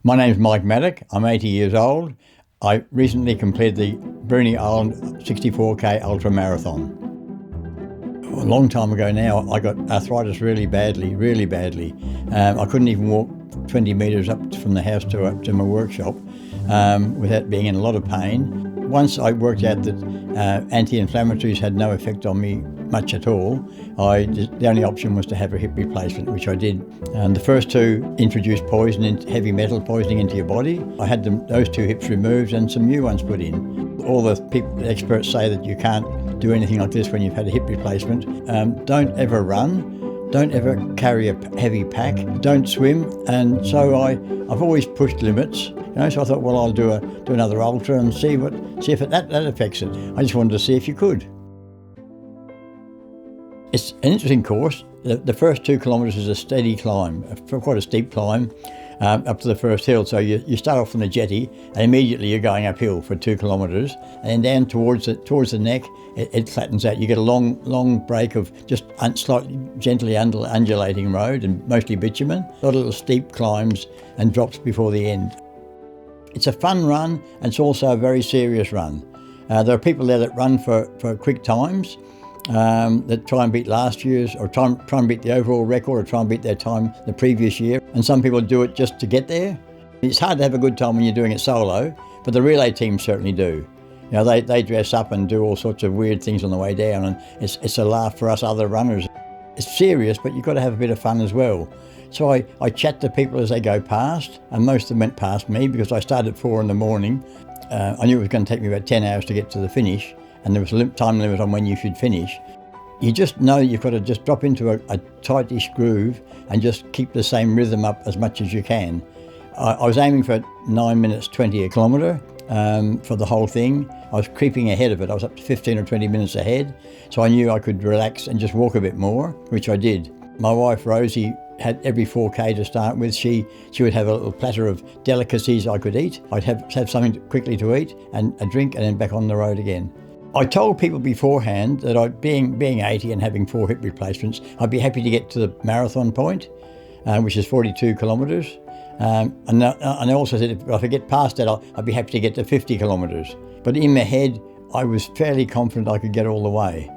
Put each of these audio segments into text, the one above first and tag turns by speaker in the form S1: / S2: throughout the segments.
S1: My name's Mike Maddock. I'm 80 years old. I recently completed the Bruny Island 64k ultramarathon. A long time ago now, I got arthritis really badly. I couldn't even walk 20 metres up from the house to my workshop without being in a lot of pain. Once I worked out that anti-inflammatories had no effect on me much at all, the only option was to have a hip replacement, which I did. And the first two introduced heavy metal poisoning into your body. I had those two hips removed and some new ones put in. All the experts say that you can't do anything like this when you've had a hip replacement. Don't ever run. Don't ever carry a heavy pack. Don't swim. And so I've always pushed limits. So I thought, well, I'll do another ultra and see if that affects it. I just wanted to see if you could. It's an interesting course. The first 2 kilometres is a steady climb, quite a steep climb, up to the first hill. So you start off from the jetty and immediately you're going uphill for 2 kilometres, and then down towards the neck it flattens out. You get a long break of just slightly gently undulating road and mostly bitumen. A lot of little steep climbs and drops before the end. It's a fun run, and it's also a very serious run. There are people there that run for quick times, that try and beat last year's, or try and beat the overall record, or try and beat their time the previous year. And some people do it just to get there. It's hard to have a good time when you're doing it solo, but the relay teams certainly do. They dress up and do all sorts of weird things on the way down, and it's a laugh for us other runners. It's serious, but you've got to have a bit of fun as well. So I chat to people as they go past, and most of them went past me because I started at 4 in the morning. I knew it was going to take me about 10 hours to get to the finish, and there was a time limit on when you should finish. You just know you've got to just drop into a tightish groove and just keep the same rhythm up as much as you can. I was aiming for 9 minutes 20 a kilometre for the whole thing. I was creeping ahead of it. I was up to 15 or 20 minutes ahead, so I knew I could relax and just walk a bit more, which I did. My wife Rosie had every 4k to start with. She would have a little platter of delicacies I could eat. I'd have something quickly to eat and a drink, and then back on the road again. I told people beforehand that being 80 and having 4 hip replacements, I'd be happy to get to the marathon point, which is 42 kilometres. And I also said if I get past that, I'd be happy to get to 50 kilometres. But in my head, I was fairly confident I could get all the way.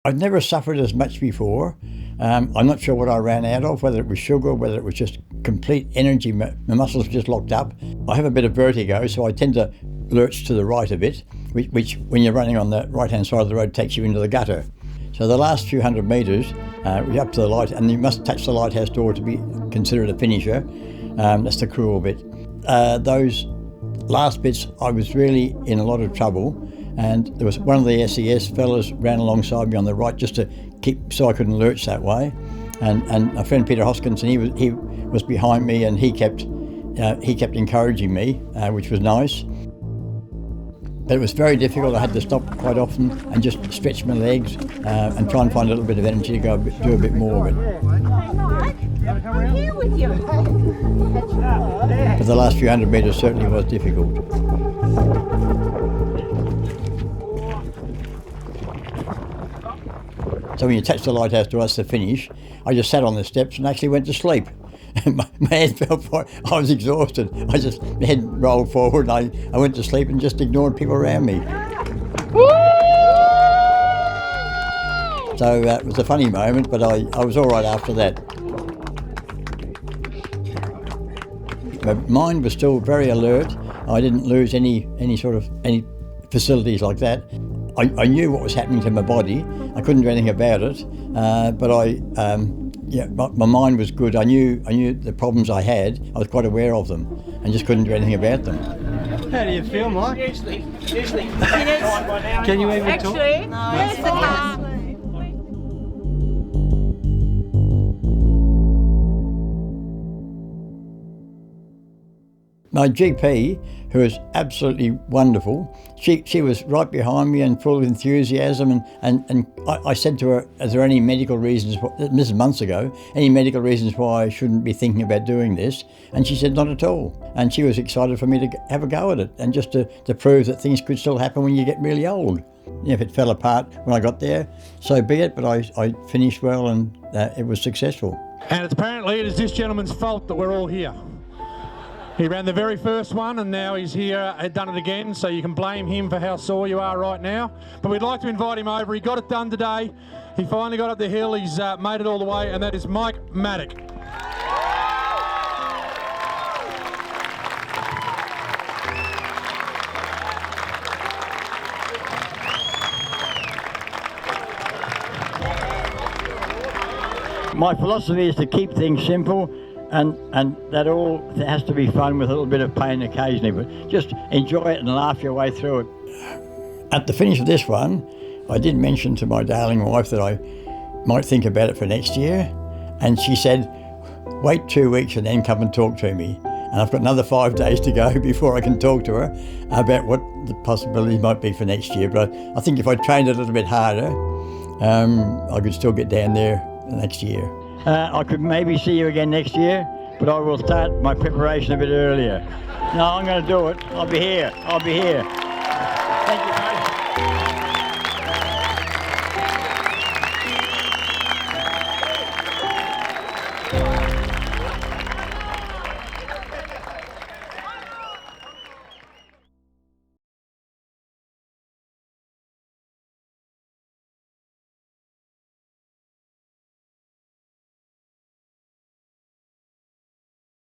S1: I'd never suffered as much before. I'm not sure what I ran out of, whether it was sugar, whether it was just complete energy. My muscles were just locked up. I have a bit of vertigo, so I tend to lurch to the right a bit, which when you're running on the right-hand side of the road takes you into the gutter. So the last few hundred metres, we're up to the light, and you must touch the lighthouse door to be considered a finisher. That's the cruel bit. Those last bits, I was really in a lot of trouble. And there was one of the SES fellas ran alongside me on the right just to keep, so I couldn't lurch that way. And my friend Peter Hoskinson, he was behind me, and he kept encouraging me, which was nice. But it was very difficult. I had to stop quite often and just stretch my legs and try and find a little bit of energy to go do a bit more of it.
S2: I'm here with you.
S1: But the last few hundred metres certainly was difficult. So when you touch the lighthouse door, that's the finish. I just sat on the steps and actually went to sleep. My head fell forward. I was exhausted. My head rolled forward. I went to sleep and just ignored people around me. So it was a funny moment, but I was all right after that. My mind was still very alert. I didn't lose any facilities like that. I knew what was happening to my body. I couldn't do anything about it, but my mind was good. I knew the problems I had. I was quite aware of them, and just couldn't do anything about them.
S3: How do you feel, Mike?
S2: Usually.
S3: Can you even talk?
S2: Actually, no. Where's the car?
S1: My GP, who was absolutely wonderful, she was right behind me and full of enthusiasm, and I said to her, is there any medical reasons, this is months ago, any medical reasons why I shouldn't be thinking about doing this? And she said not at all. And she was excited for me to have a go at it, and just to prove that things could still happen when you get really old. If it fell apart when I got there, so be it, but I finished well, and it was successful.
S4: And apparently it is this gentleman's fault that we're all here. He ran the very first one and now he's here, had done it again, so you can blame him for how sore you are right now. But we'd like to invite him over. He got it done today. He finally got up the hill. He's made it all the way, and that is Mike Maddock.
S1: My philosophy is to keep things simple, and that all has to be fun with a little bit of pain occasionally, but just enjoy it and laugh your way through it. At the finish of this one, I did mention to my darling wife that I might think about it for next year, and she said, wait 2 weeks and then come and talk to me. And I've got another 5 days to go before I can talk to her about what the possibilities might be for next year. But I think if I trained a little bit harder, I could still get down there next year. I could maybe see you again next year, but I will start my preparation a bit earlier. No, I'm going to do it. I'll be here. Thank you, mate.